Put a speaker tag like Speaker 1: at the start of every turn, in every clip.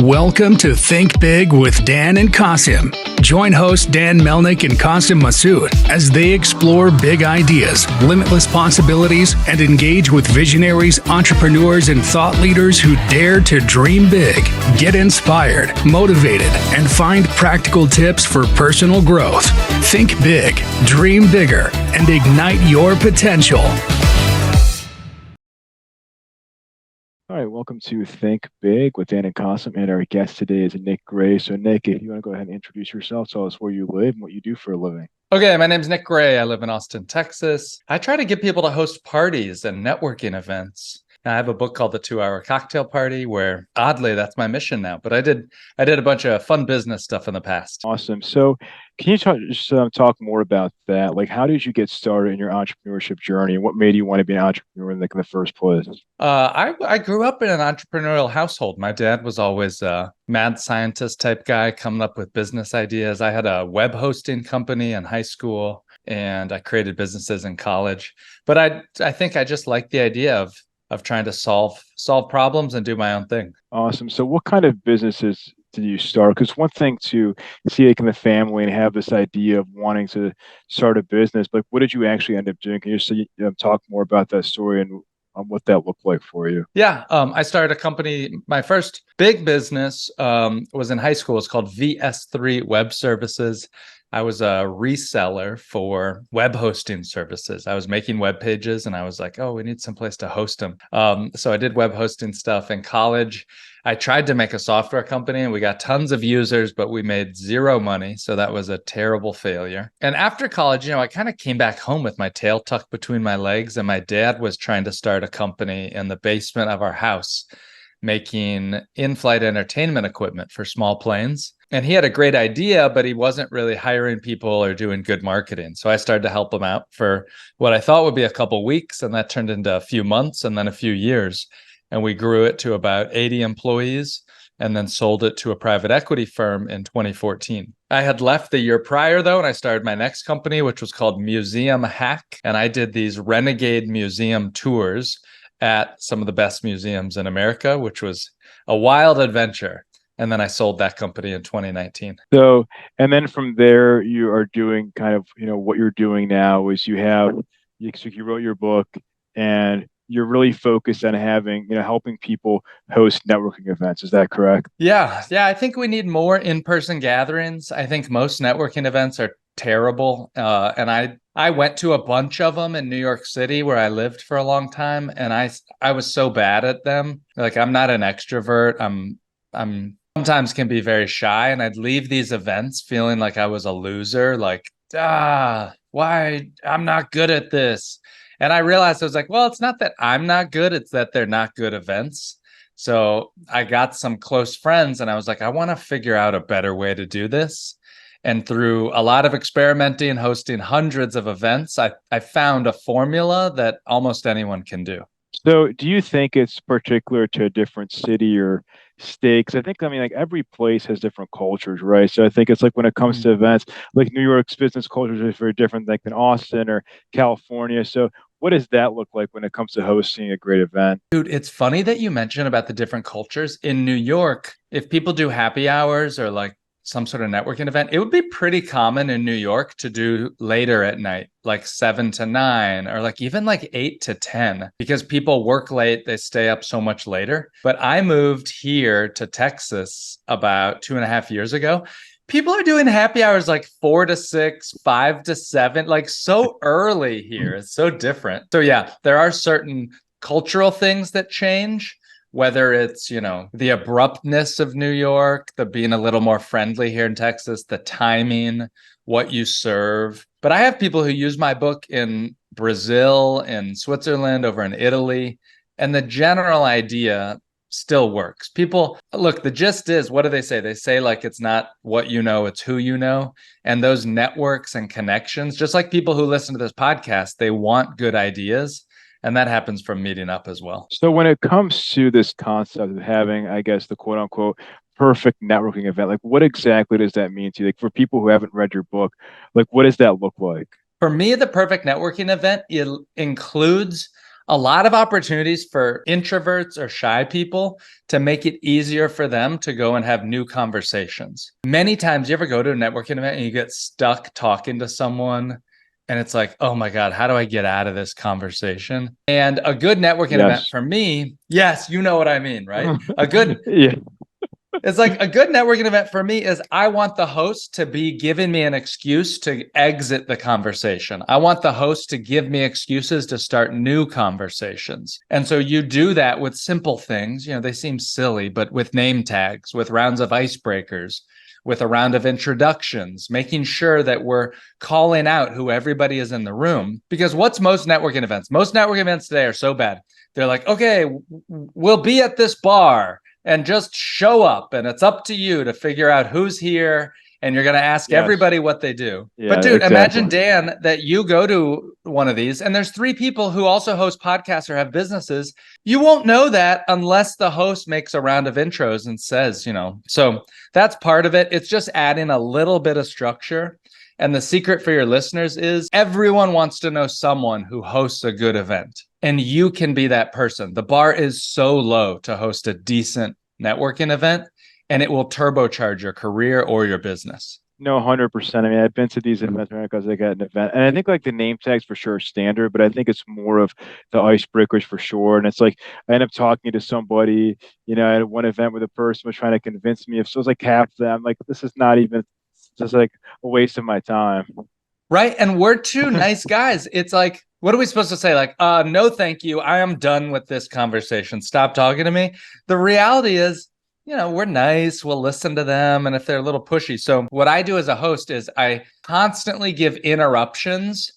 Speaker 1: Welcome to Think Big with Dan and Qasim. Join hosts Dan Melnick and Qasim Masood as they explore big ideas, limitless possibilities, and engage with visionaries, entrepreneurs, and thought leaders who dare to dream big, get inspired, motivated, and find practical tips for personal growth. Think big, dream bigger, and ignite your potential.
Speaker 2: All right, welcome to Think Big with Dan and Qasim, and our guest today is Nick Gray. So, Nick, if you want to go ahead and introduce yourself, tell us where you live and what you do for a living.
Speaker 3: Okay, my name's Nick Gray. I live in Austin, Texas. I try to get people to host parties and networking events. I have a book called The 2-Hour Cocktail Party, where oddly that's my mission now. But I did a bunch of fun business stuff in the past.
Speaker 2: Awesome. So, can you talk more about that? Like, how did you get started in your entrepreneurship journey? What made you want to be an entrepreneur in the first place?
Speaker 3: I grew up in an entrepreneurial household. My dad was always a mad scientist type guy, coming up with business ideas. I had a web hosting company in high school, and I created businesses in college. But I think I just liked the idea of trying to solve problems and do my own thing.
Speaker 2: Awesome. So what kind of businesses did you start? Because one thing to see like in the family and have this idea of wanting to start a business, but what did you actually end up doing? Can you talk more about that story and what that looked like for you?
Speaker 3: Yeah, I started a company. My first big business was in high school. It's called VS3 Web Services. I was a reseller for web hosting services. I was making web pages and I was like, oh, we need some place to host them. So I did web hosting stuff in college. I tried to make a software company and we got tons of users, but we made zero money. So that was a terrible failure. And after college, I kind of came back home with my tail tucked between my legs. And my dad was trying to start a company in the basement of our house, making in-flight entertainment equipment for small planes. And he had a great idea, but he wasn't really hiring people or doing good marketing. So I started to help him out for what I thought would be a couple weeks. And that turned into a few months and then a few years. And we grew it to about 80 employees and then sold it to a private equity firm in 2014. I had left the year prior, though, and I started my next company, which was called Museum Hack. And I did these renegade museum tours at some of the best museums in America, which was a wild adventure. And then I sold that company in 2019.
Speaker 2: So, and then from there, you are doing kind of, what you're doing now is you wrote your book and you're really focused on helping people host networking events. Is that correct?
Speaker 3: Yeah. I think we need more in-person gatherings. I think most networking events are terrible. And I went to a bunch of them in New York City where I lived for a long time. And I was so bad at them. Like, I'm not an extrovert. I'm sometimes can be very shy, and I'd leave these events feeling like I was a loser, like, why I'm not good at this. And I realized I was like, well, it's not that I'm not good, it's that they're not good events. So I got some close friends and I was like, I want to figure out a better way to do this. And through a lot of experimenting and hosting hundreds of events, I found a formula that almost anyone can do.
Speaker 2: So do you think it's particular to a different city or state? 'Cause like every place has different cultures, right? So I think it's like when it comes to events, like New York's business culture is very different like than Austin or California. So what does that look like when it comes to hosting a great event?
Speaker 3: Dude, it's funny that you mentioned about the different cultures. In New York, if people do happy hours or like some sort of networking event, it would be pretty common in New York to do later at night, like 7 to 9, or like even like 8 to 10, because people work late, they stay up so much later. But I moved here to Texas about 2.5 years ago. People are doing happy hours like 4 to 6, 5 to 7, like so early here. It's so different. So yeah, there are certain cultural things that change, whether it's, the abruptness of New York, the being a little more friendly here in Texas, the timing, what you serve. But I have people who use my book in Brazil, in Switzerland, over in Italy, and the general idea still works. People, look, the gist is, what do they say? They say like, it's not what you know, it's who you know. And those networks and connections, just like people who listen to this podcast, they want good ideas. And that happens from meeting up as well.
Speaker 2: So when it comes to this concept of having, I guess, the quote unquote perfect networking event, like what exactly does that mean to you? Like for people who haven't read your book, like what does that look like?
Speaker 3: For me, the perfect networking event, it includes a lot of opportunities for introverts or shy people to make it easier for them to go and have new conversations. Many times, you ever go to a networking event and you get stuck talking to someone and it's like, oh my God, how do I get out of this conversation? And a good networking event for me, yes, you know what I mean, right? A good
Speaker 2: Yeah.
Speaker 3: It's like a good networking event for me is I want the host to be giving me an excuse to exit the conversation. I want the host to give me excuses to start new conversations. And so you do that with simple things. They seem silly, but with name tags, with rounds of icebreakers, with a round of introductions, making sure that we're calling out who everybody is in the room. Because what's most networking events? Most networking events today are so bad. They're like, okay, we'll be at this bar. And just show up, and it's up to you to figure out who's here, and you're going to ask everybody what they do.
Speaker 2: Yeah,
Speaker 3: but dude,
Speaker 2: exactly.
Speaker 3: Imagine, Dan, that you go to one of these and there's 3 people who also host podcasts or have businesses. You won't know that unless the host makes a round of intros and says, so that's part of it. It's just adding a little bit of structure. And the secret for your listeners is everyone wants to know someone who hosts a good event. And you can be that person. The bar is so low to host a decent networking event, and it will turbocharge your career or your business.
Speaker 2: No, 100%. I mean, I've been to these events because I got an event, and I think like the name tags for sure are standard, but I think it's more of the icebreakers for sure. And it's like I end up talking to somebody, at one event where the person was trying to convince me. If so, it was like half of them, like this is not even just like a waste of my time.
Speaker 3: Right. And we're 2 nice guys. It's like, what are we supposed to say? Like, no, thank you. I am done with this conversation. Stop talking to me. The reality is, we're nice. We'll listen to them. And if they're a little pushy. So what I do as a host is I constantly give interruptions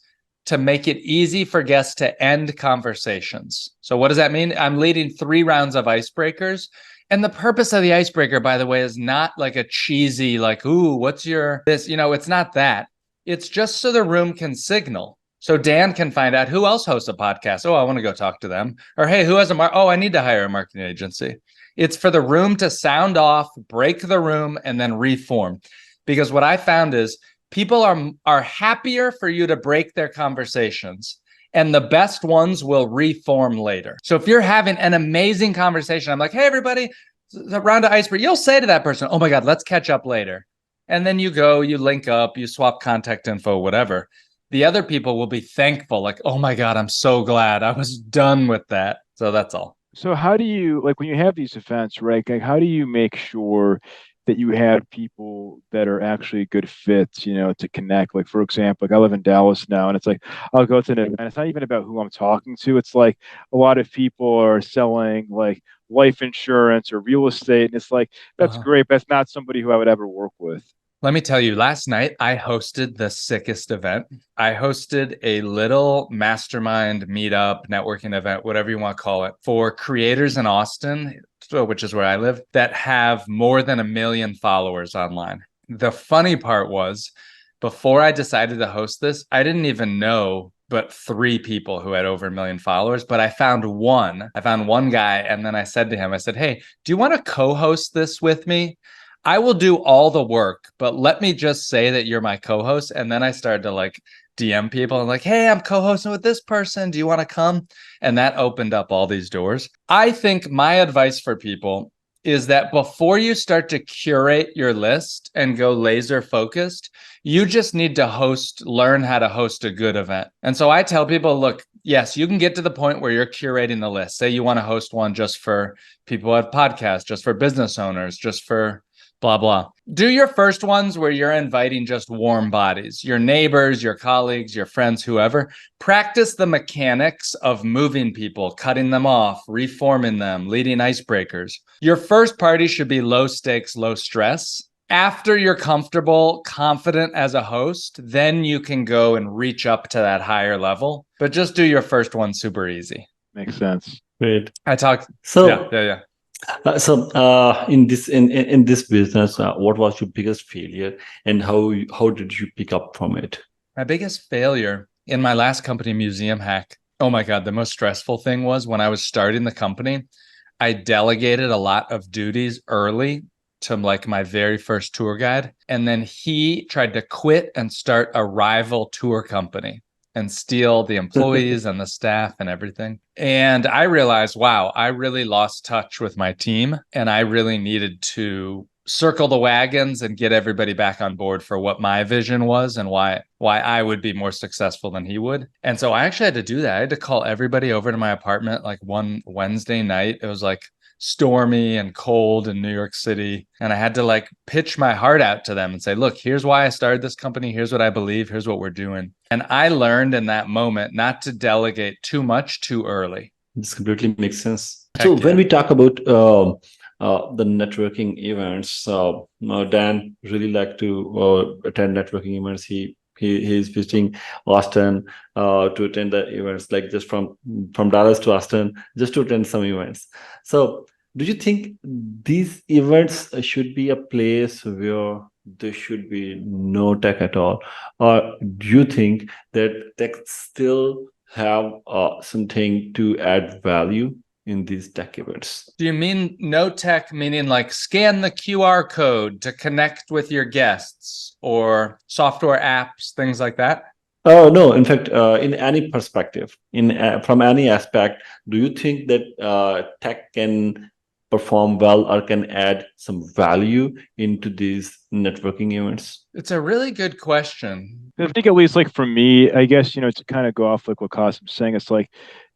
Speaker 3: to make it easy for guests to end conversations. So what does that mean? I'm leading 3 rounds of icebreakers. And the purpose of the icebreaker, by the way, is not like a cheesy, like, ooh, what's your this? It's not that. It's just so the room can signal. So Dan can find out who else hosts a podcast. Oh, I want to go talk to them. Or, hey, who has oh, I need to hire a marketing agency. It's for the room to sound off, break the room, and then reform. Because what I found is people are happier for you to break their conversations. And the best ones will reform later. So if you're having an amazing conversation, I'm like, hey, everybody, a round of icebreaker. You'll say to that person, oh my God, let's catch up later. And then you go, you link up, you swap contact info, whatever. The other people will be thankful, like, oh my God, I'm so glad I was done with that. So that's all.
Speaker 2: So how do you, like when you have these events, right? Like how do you make sure that you have people that are actually good fits, to connect? Like, for example, like I live in Dallas now, and it's like I'll go to an event. It's not even about who I'm talking to. It's like a lot of people are selling like life insurance or real estate. And it's like, that's great, but that's not somebody who I would ever work with.
Speaker 3: Let me tell you, last night I hosted the sickest event. I hosted a little mastermind meetup, networking event, whatever you want to call it, for creators in Austin, which is where I live, that have more than 1 million followers online. The funny part was, before I decided to host this, I didn't even know but 3 people who had over 1 million followers. But I found one guy. And then I said to him, I said, hey, do you want to co-host this with me? I will do all the work, but let me just say that you're my co-host. And then I started to like DM people and like, hey, I'm co-hosting with this person. Do you want to come? And that opened up all these doors. I think my advice for people is that before you start to curate your list and go laser focused, you just need to learn how to host a good event. And so I tell people, look, yes, you can get to the point where you're curating the list. Say you want to host one just for people who have podcasts, just for business owners, just for blah, blah. Do your first ones where you're inviting just warm bodies, your neighbors, your colleagues, your friends, whoever. Practice the mechanics of moving people, cutting them off, reforming them, leading icebreakers. Your first party should be low stakes, low stress. After you're comfortable, confident as a host, then you can go and reach up to that higher level. But just do your first one super easy.
Speaker 2: Makes sense.
Speaker 4: Great.
Speaker 3: So yeah.
Speaker 4: In this business, what was your biggest failure, and how did you pick up from it?
Speaker 3: My biggest failure in my last company, Museum Hack. Oh my God, the most stressful thing was when I was starting the company, I delegated a lot of duties early to like my very first tour guide. And then he tried to quit and start a rival tour company. and steal the employees and the staff and everything. And I realized, wow, I really lost touch with my team, and I really needed to circle the wagons and get everybody back on board for what my vision was and why I would be more successful than he would. And so I actually had to do that. I had to call everybody over to my apartment like one Wednesday night. It was like stormy and cold in New York City. And I had to like pitch my heart out to them and say, look, here's why I started this company. Here's what I believe. Here's what we're doing. And I learned in that moment not to delegate too much too early.
Speaker 4: This completely makes sense.
Speaker 3: Heck
Speaker 4: So
Speaker 3: yeah.
Speaker 4: when we talk about the networking events, Dan really like to attend networking events. He's visiting Austin to attend the events, like just from Dallas to Austin, just to attend some events. So do you think these events should be a place where there should be no tech at all, or do you think that tech still have something to add value in these tech events?
Speaker 3: Do you mean no tech, meaning like scan the QR code to connect with your guests or software apps, things like that?
Speaker 4: Oh, no. In fact, in any perspective, from any aspect, do you think that tech can perform well or can add some value into these networking events?
Speaker 3: It's a really good question.
Speaker 2: I think at least like for me, I guess, to kind of go off like what Qasim's saying, it's like,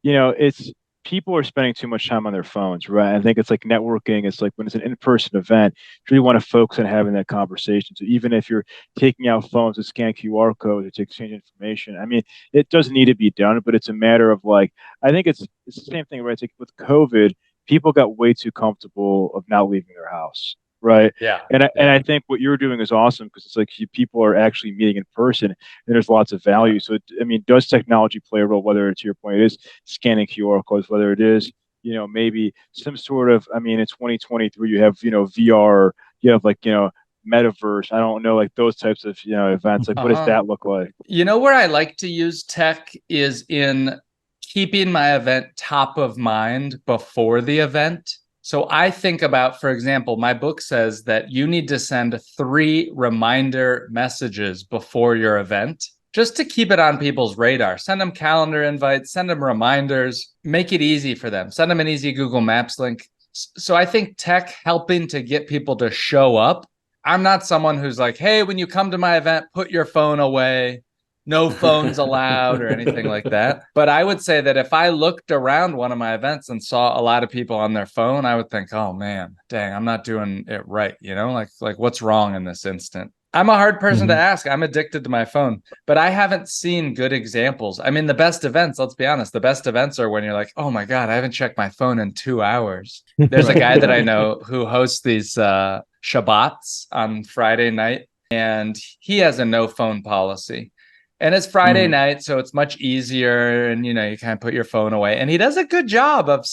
Speaker 2: it's people are spending too much time on their phones, right? I think it's like networking. It's like when it's an in-person event, you really want to focus on having that conversation. So even if you're taking out phones to scan QR codes or to exchange information, I mean, it does need to be done, but it's a matter of like, I think it's the same thing, right? It's like with COVID, people got way too comfortable of not leaving their house, right?
Speaker 3: Yeah.
Speaker 2: And I think what you're doing is awesome because it's like people are actually meeting in person and there's lots of value. So, I mean, does technology play a role, whether it's, to your point, it is scanning QR codes, whether it is, maybe some sort of, I mean, in 2023, you have, VR, you have like, metaverse. I don't know, like those types of, events. Like, what does that look like?
Speaker 3: Where I like to use tech is in keeping my event top of mind before the event. So I think about, for example, my book says that you need to send 3 reminder messages before your event, just to keep it on people's radar. Send them calendar invites, send them reminders, make it easy for them. Send them an easy Google Maps link. So I think tech helping to get people to show up. I'm not someone who's like, hey, when you come to my event, put your phone away. No phones allowed or anything like that. But I would say that if I looked around one of my events and saw a lot of people on their phone, I would think, oh man, dang, I'm not doing it right. Like what's wrong in this instant? I'm a hard person to ask. I'm addicted to my phone, but I haven't seen good examples. I mean, the best events, let's be honest, the best events are when you're like, oh my God, I haven't checked my phone in 2 hours. There's a guy that I know who hosts these Shabbats on Friday night, and he has a no phone policy. And it's Friday night, so it's much easier. And, you kind of put your phone away. And he does a good job of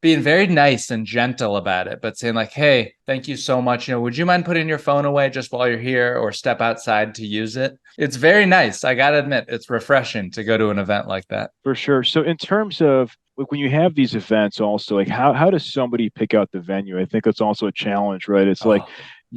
Speaker 3: being very nice and gentle about it, but saying like, hey, thank you so much. Would you mind putting your phone away just while you're here or step outside to use it? It's very nice. I got to admit, it's refreshing to go to an event like that.
Speaker 2: For sure. So in terms of like when you have these events also, like how does somebody pick out the venue? I think it's also a challenge, right? It's like,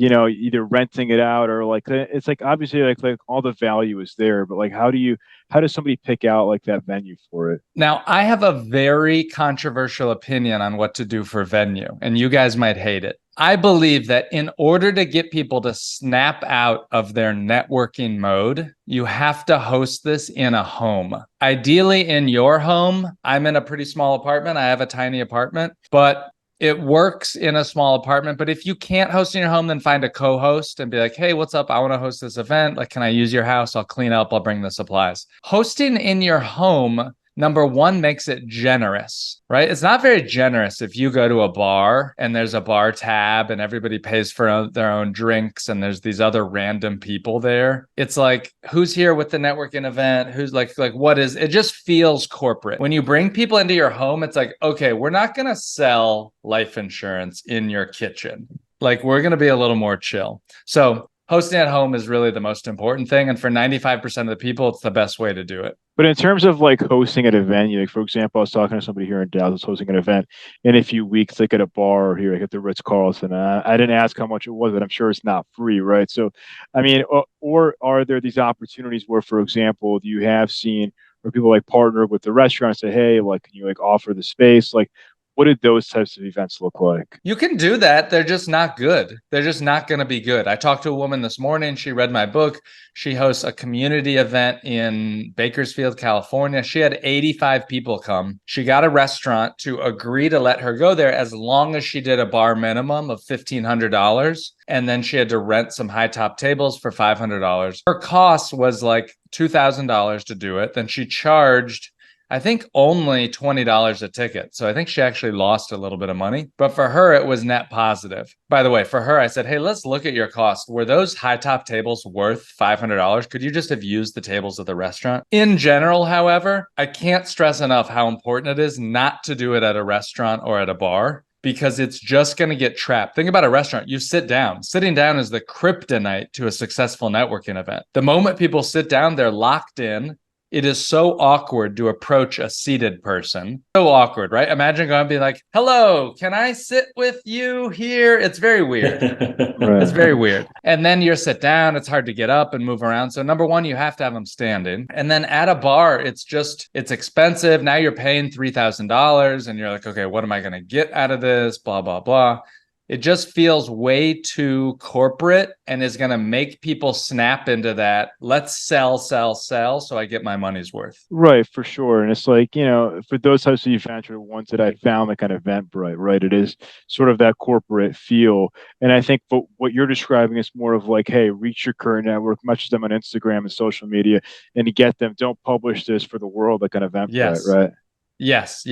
Speaker 2: either renting it out or like, it's like, obviously like all the value is there, but like, how does somebody pick out like that venue for it?
Speaker 3: Now, I have a very controversial opinion on what to do for venue, and you guys might hate it. I believe that in order to get people to snap out of their networking mode, you have to host this in a home. Ideally in your home. I'm in a pretty small apartment. I have a tiny apartment, but it works in a small apartment. But if you can't host in your home, then find a co-host and be like, hey, what's up? I want to host this event. Like, can I use your house? I'll clean up. I'll bring the supplies. Hosting in your home, number one, makes it generous, right? It's not very generous if you go to a bar and there's a bar tab and everybody pays for their own drinks and there's these other random people there. It's like, who's here with the networking event? Who's like what is, it just feels corporate. When you bring people into your home, it's like, okay, we're not going to sell life insurance in your kitchen. Like, we're going to be a little more chill. So hosting at home is really the most important thing. And for 95% of the people, it's the best way to do it.
Speaker 2: But in terms of like hosting at a venue, like for example, I was talking to somebody here in Dallas hosting an event in a few weeks, like at a bar here, like at the Ritz-Carlton. I didn't ask how much it was, but I'm sure it's not free, right? So, I mean, or are there these opportunities where, for example, you have seen where people like partner with the restaurant and say, hey, like, can you like offer the space? Like, what did those types of events look like?
Speaker 3: You can do that. They're just not good. They're just not going to be good. I talked to a woman this morning. She read my book. She hosts a community event in Bakersfield, California. She had 85 people come. She got a restaurant to agree to let her go there as long as she did a bar minimum of $1,500. And then she had to rent some high top tables for $500. Her cost was like $2,000 to do it. Then she charged, I think, only $20 a ticket. So I think she actually lost a little bit of money. But for her, it was net positive. By the way, for her, I said, hey, let's look at your cost. Were those high top tables worth $500? Could you just have used the tables of the restaurant? In general, however, I can't stress enough how important it is not to do it at a restaurant or at a bar, because it's just going to get trapped. Think about a restaurant. You sit down. Sitting down is the kryptonite to a successful networking event. The moment people sit down, they're locked in. It is so awkward to approach a seated person. So awkward, right? Imagine going and being like, hello, can I sit with you here? It's very weird.
Speaker 2: Right.
Speaker 3: It's very weird. And then you sit down. It's hard to get up and move around. So number one, you have to have them standing. And then at a bar, it's expensive. Now you're paying $3,000 and you're like, okay, what am I going to get out of this? Blah, blah, blah. It just feels way too corporate and is going to make people snap into that. Let's sell so I get my money's worth.
Speaker 2: Right, for sure. And it's like, for those types of events are the ones that I found that kind of Eventbrite, right? It is sort of that corporate feel. And I think what you're describing is more of like, hey, reach your current network, message them on Instagram and social media, and to get them, don't publish this for the world, like an Eventbrite,
Speaker 3: Yes.
Speaker 2: right?
Speaker 3: Yes.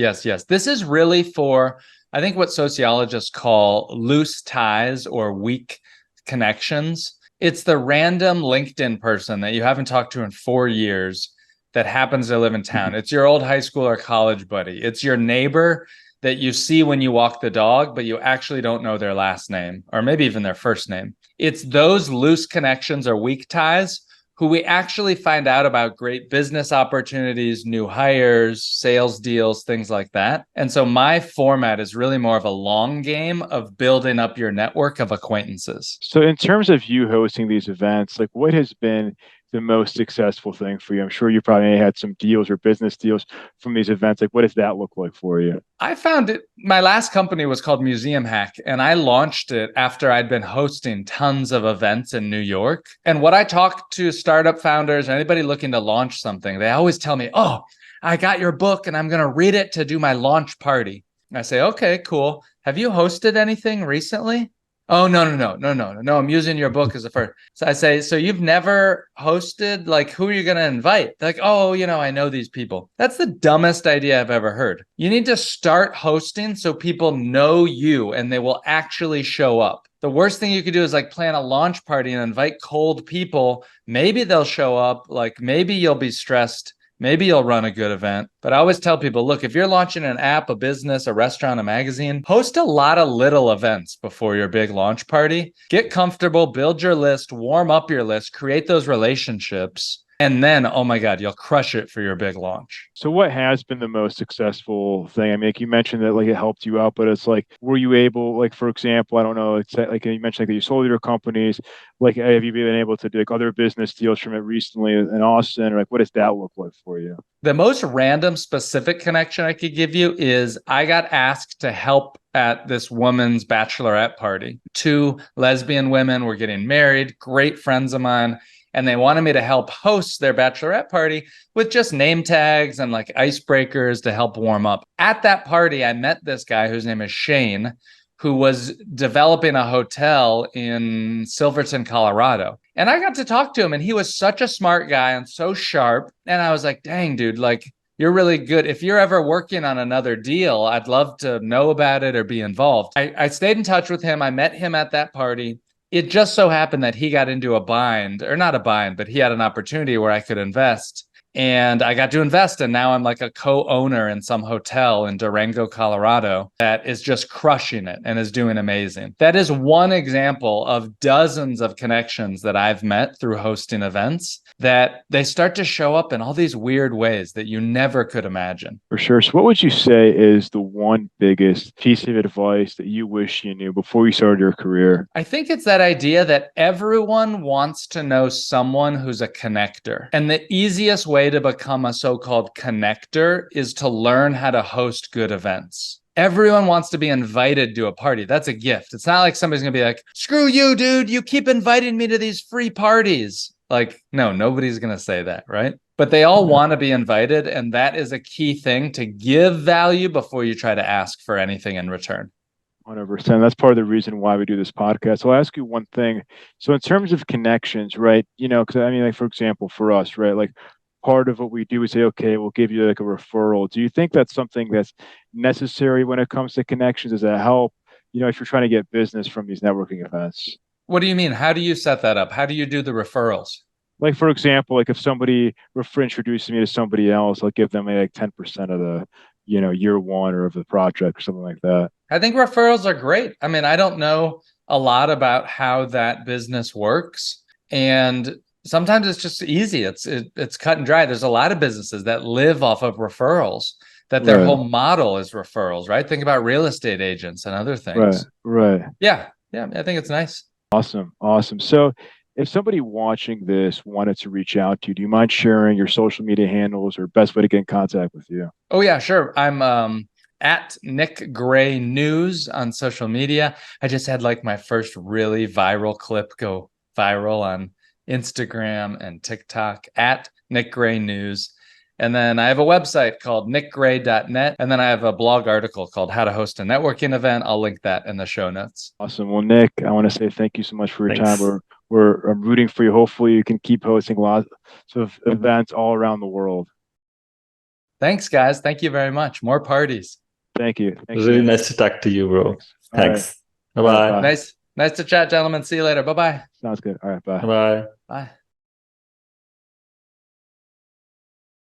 Speaker 3: This is really for, I think, what sociologists call loose ties or weak connections. It's the random LinkedIn person that you haven't talked to in 4 years that happens to live in town. It's your old high school or college buddy. It's your neighbor that you see when you walk the dog, but you actually don't know their last name or maybe even their first name. It's those loose connections or weak ties who we actually find out about great business opportunities, new hires, sales deals, things like that. And so my format is really more of a long game of building up your network of acquaintances.
Speaker 2: So in terms of you hosting these events, like what has been the most successful thing for you? I'm sure you probably had some deals or business deals from these events. Like what does that look like for you?
Speaker 3: I found it, my last company was called Museum Hack, and I launched it after I'd been hosting tons of events in New York. And what I talk to startup founders, anybody looking to launch something, they always tell me, oh, I got your book and I'm going to read it to do my launch party. And I say, okay, cool. Have you hosted anything recently? Oh, no. I'm using your book as a first. So I say, so you've never hosted? Like, who are you going to invite? They're like, oh, I know these people. That's the dumbest idea I've ever heard. You need to start hosting so people know you and they will actually show up. The worst thing you could do is like plan a launch party and invite cold people. Maybe they'll show up. Like maybe you'll be stressed. Maybe you'll run a good event. But I always tell people, look, if you're launching an app, a business, a restaurant, a magazine, host a lot of little events before your big launch party. Get comfortable, build your list, warm up your list, create those relationships. And then, oh my God, you'll crush it for your big launch.
Speaker 2: So what has been the most successful thing? I mean, like you mentioned that like it helped you out, but it's like, were you able, like, for example, I don't know, it's like you mentioned like that you sold your companies, like have you been able to do like other business deals from it recently in Austin? Or like what does that look like for you?
Speaker 3: The most random specific connection I could give you is I got asked to help at this woman's bachelorette party. 2 lesbian women were getting married, great friends of mine. And they wanted me to help host their bachelorette party with just name tags and like icebreakers to help warm up. At that party, I met this guy whose name is Shane, who was developing a hotel in Silverton, Colorado. And I got to talk to him, and he was such a smart guy and so sharp. And I was like, dang, dude, like, you're really good. If you're ever working on another deal, I'd love to know about it or be involved. I stayed in touch with him. I met him at that party. It just so happened that he got into a bind, or not a bind, but he had an opportunity where I could invest. And I got to invest, and now I'm like a co-owner in some hotel in Durango, Colorado, that is just crushing it and is doing amazing. That is one example of dozens of connections that I've met through hosting events, that they start to show up in all these weird ways that you never could imagine.
Speaker 2: For sure. So what would you say is the one biggest piece of advice that you wish you knew before you started your career?
Speaker 3: I think it's that idea that everyone wants to know someone who's a connector. And the easiest way to become a so-called connector is to learn how to host good events. Everyone wants to be invited to a party. That's a gift. It's not like somebody's going to be like, screw you, dude. You keep inviting me to these free parties. Like, no, nobody's going to say that, right? But they all want to be invited. And that is a key thing, to give value before you try to ask for anything in return.
Speaker 2: 100%. That's part of the reason why we do this podcast. So I'll ask you one thing. So in terms of connections, right? Because I mean, like, for example, for us, right? Like, part of what we do is say, okay, we'll give you like a referral. Do you think that's something that's necessary when it comes to connections? Does that help, if you're trying to get business from these networking events?
Speaker 3: What do you mean? How do you set that up? How do you do the referrals?
Speaker 2: Like, for example, like if somebody introduces me to somebody else, I'll give them like 10% of the, year one or of the project or something like that.
Speaker 3: I think referrals are great. I mean, I don't know a lot about how that business works. And sometimes it's just easy. It's cut and dry. There's a lot of businesses that live off of referrals, that their whole model is referrals, right? Think about real estate agents and other things.
Speaker 2: Right.
Speaker 3: Yeah. I think it's nice.
Speaker 2: Awesome. So if somebody watching this wanted to reach out to you, do you mind sharing your social media handles or best way to get in contact with you?
Speaker 3: Oh, yeah, sure. I'm at Nick Gray News on social media. I just had like my first really viral clip go viral on Instagram and TikTok, at Nick Gray News. And then I have a website called nickgray.net. And then I have a blog article called How to Host a Networking Event. I'll link that in the show notes.
Speaker 2: Awesome. Well, Nick, I want to say thank you so much for your
Speaker 4: Thanks.
Speaker 2: time. I'm rooting for you. Hopefully you can keep hosting lots of events all around the world.
Speaker 3: Thanks, guys. Thank you very much. More parties.
Speaker 2: Thank you.
Speaker 4: It was really nice to talk to you, bro. Thanks.
Speaker 2: All right.
Speaker 4: Bye-bye.
Speaker 3: Nice to chat, gentlemen. See you later. Bye-bye.
Speaker 2: Sounds good. All right. Bye.
Speaker 4: Bye.
Speaker 3: Bye.